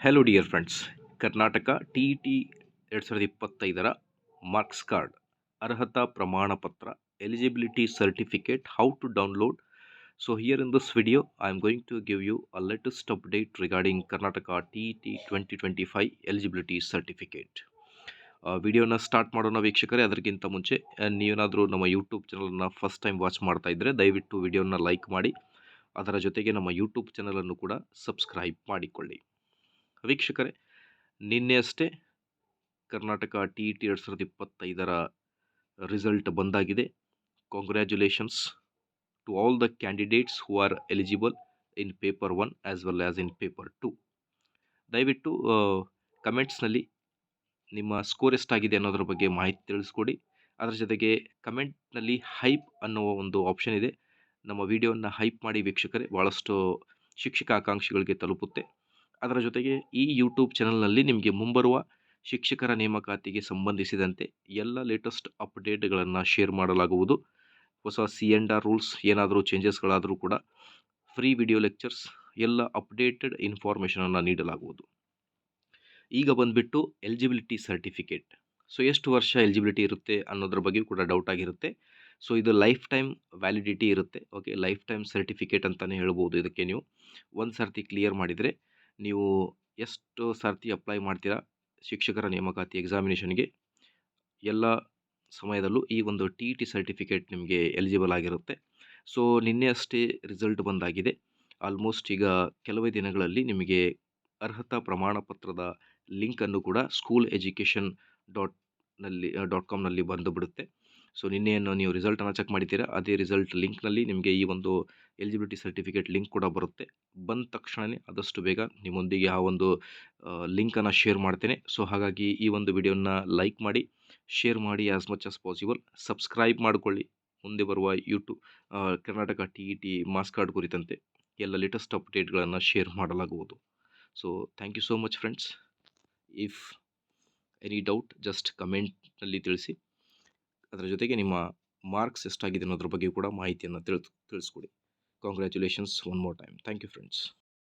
Hello dear friends, Karnataka TET 2025ರ marks card, ಅರ್ಹತಾ ಪ್ರಮಾಣ ಪತ್ರ, eligibility certificate, how to download. So here in this video, I am going to give you a latest update regarding Karnataka TET 2025 eligibility certificate. ವಿಡಿಯೋನ start ಮಾಡೋಣ ವೀಕ್ಷಕರೇ. ಅದಕ್ಕಿಂತ ಮುಂಚೆ ನೀವೇನಾದರೂ ನಮ್ಮ ಯೂಟ್ಯೂಬ್ ಚಾನಲನ್ನು ಫಸ್ಟ್ ಟೈಮ್ ವಾಚ್ ಮಾಡ್ತಾ ಇದ್ದರೆ ದಯವಿಟ್ಟು ವಿಡಿಯೋನ ಲೈಕ್ ಮಾಡಿ, ಅದರ ಜೊತೆಗೆ ನಮ್ಮ ಯೂಟ್ಯೂಬ್ ಚಾನಲನ್ನು ಕೂಡ ಸಬ್ಸ್ಕ್ರೈಬ್ ಮಾಡಿಕೊಳ್ಳಿ. ವೀಕ್ಷಕರೇ, ನಿನ್ನೆ ಅಷ್ಟೇ ಕರ್ನಾಟಕ TET 2025ರ ರಿಸಲ್ಟ್ ಬಂದಾಗಿದೆ. Congratulations to all the candidates who are eligible in paper 1 as well as in paper 2. ದಯವಿಟ್ಟು ಕಮೆಂಟ್ಸ್ನಲ್ಲಿ ನಿಮ್ಮ ಸ್ಕೋರ್ ಎಷ್ಟಾಗಿದೆ ಅನ್ನೋದ್ರ ಬಗ್ಗೆ ಮಾಹಿತಿ ತಿಳಿಸ್ಕೊಡಿ. ಅದರ ಜೊತೆಗೆ ಕಮೆಂಟ್ನಲ್ಲಿ ಹೈಪ್ ಅನ್ನೋ ಒಂದು ಆಪ್ಷನ್ ಇದೆ. ನಮ್ಮ ವಿಡಿಯೋನ ಹೈಪ್ ಮಾಡಿ ವೀಕ್ಷಕರೇ, ಭಾಳಷ್ಟು ಶಿಕ್ಷಕ ಆಕಾಂಕ್ಷಿಗಳಿಗೆ ತಲುಪುತ್ತೆ. ಅದರ ಜೊತೆಗೆ ಈ ಯೂಟ್ಯೂಬ್ ಚಾನಲ್ನಲ್ಲಿ ನಿಮಗೆ ಮುಂಬರುವ ಶಿಕ್ಷಕರ ನೇಮಕಾತಿಗೆ ಸಂಬಂಧಿಸಿದಂತೆ ಎಲ್ಲ ಲೇಟೆಸ್ಟ್ ಅಪ್ಡೇಟ್ಗಳನ್ನು ಶೇರ್ ಮಾಡಲಾಗುವುದು. ಹೊಸ C&R ರೂಲ್ಸ್ ಏನಾದರೂ ಚೇಂಜಸ್ಗಳಾದರೂ ಕೂಡ ಫ್ರೀ ವಿಡಿಯೋ ಲೆಕ್ಚರ್ಸ್, ಎಲ್ಲ ಅಪ್ಡೇಟೆಡ್ ಇನ್ಫಾರ್ಮೇಷನನ್ನು ನೀಡಲಾಗುವುದು. ಈಗ ಬಂದುಬಿಟ್ಟು ಎಲಿಜಿಬಿಲಿಟಿ ಸರ್ಟಿಫಿಕೇಟ್. ಸೊ ಎಷ್ಟು ವರ್ಷ ಎಲಿಜಿಬಿಲಿಟಿ ಇರುತ್ತೆ ಅನ್ನೋದ್ರ ಬಗ್ಗೆ ಕೂಡ ಡೌಟ್ ಆಗಿರುತ್ತೆ. ಸೊ ಇದು ಲೈಫ್ ಟೈಮ್ ವ್ಯಾಲಿಡಿಟಿ ಇರುತ್ತೆ. ಓಕೆ, ಲೈಫ್ ಟೈಮ್ ಸರ್ಟಿಫಿಕೇಟ್ ಅಂತಲೇ ಹೇಳ್ಬೋದು. ಇದಕ್ಕೆ ನೀವು ಒಂದು ಸರ್ತಿ ಕ್ಲಿಯರ್ ಮಾಡಿದರೆ ನೀವು ಎಷ್ಟು ಸರ್ತಿ ಅಪ್ಲೈ ಮಾಡ್ತೀರಾ ಶಿಕ್ಷಕರ ನೇಮಕಾತಿ ಎಕ್ಸಾಮಿನೇಷನ್ಗೆ, ಎಲ್ಲ ಸಮಯದಲ್ಲೂ ಈ ಒಂದು TET ಸರ್ಟಿಫಿಕೇಟ್ ನಿಮಗೆ ಎಲಿಜಿಬಲ್ ಆಗಿರುತ್ತೆ. ಸೊ ನಿನ್ನೆ ಅಷ್ಟೇ ರಿಸಲ್ಟ್ ಬಂದಾಗಿದೆ. ಆಲ್ಮೋಸ್ಟ್ ಈಗ ಕೆಲವೇ ದಿನಗಳಲ್ಲಿ ನಿಮಗೆ ಅರ್ಹತಾ ಪ್ರಮಾಣ ಪತ್ರದ ಲಿಂಕನ್ನು ಕೂಡ ಸ್ಕೂಲ್ ಎಜುಕೇಷನ್ .com ಬಂದು ಬಿಡುತ್ತೆ. ಸೊ ನಿನ್ನೆಯನ್ನು ನೀವು ರಿಸಲ್ಟನ್ನು ಚೆಕ್ ಮಾಡಿದ್ದೀರಾ, ಅದೇ ರಿಸಲ್ಟ್ ಲಿಂಕ್ನಲ್ಲಿ ನಿಮಗೆ ಈ ಒಂದು ಎಲಿಜಿಬಿಲಿಟಿ ಸರ್ಟಿಫಿಕೇಟ್ ಲಿಂಕ್ ಕೂಡ ಬರುತ್ತೆ. ಬಂದ ತಕ್ಷಣವೇ ಆದಷ್ಟು ಬೇಗ ನಿಮ್ಮೊಂದಿಗೆ ಆ ಒಂದು ಲಿಂಕನ್ನು ಶೇರ್ ಮಾಡ್ತೇನೆ. ಸೊ ಹಾಗಾಗಿ ಈ ಒಂದು ವಿಡಿಯೋನ ಲೈಕ್ ಮಾಡಿ, ಶೇರ್ ಮಾಡಿ, as much as possible subscribe ಮಾಡಿಕೊಳ್ಳಿ. ಮುಂದೆ ಬರುವ ಕರ್ನಾಟಕ TET ಮಾರ್ಕ್ಸ್ ಕಾರ್ಡ್ ಕುರಿತಂತೆ ಎಲ್ಲ ಲೇಟೆಸ್ಟ್ ಅಪ್ಡೇಟ್ಗಳನ್ನು ಶೇರ್ ಮಾಡಲಾಗುವುದು. So thank you so much friends. If any doubt just ಕಮೆಂಟ್ನಲ್ಲಿ ತಿಳಿಸಿ. ಅದರ ಜೊತೆಗೆ ನಿಮ್ಮ ಮಾರ್ಕ್ಸ್ ಎಷ್ಟಾಗಿದೆ ಅನ್ನೋದ್ರ ಬಗ್ಗೆ ಕೂಡ ಮಾಹಿತಿಯನ್ನು ತಿಳಿಸ್ಕೊಡಿ. Congratulations one more time. Thank you friends.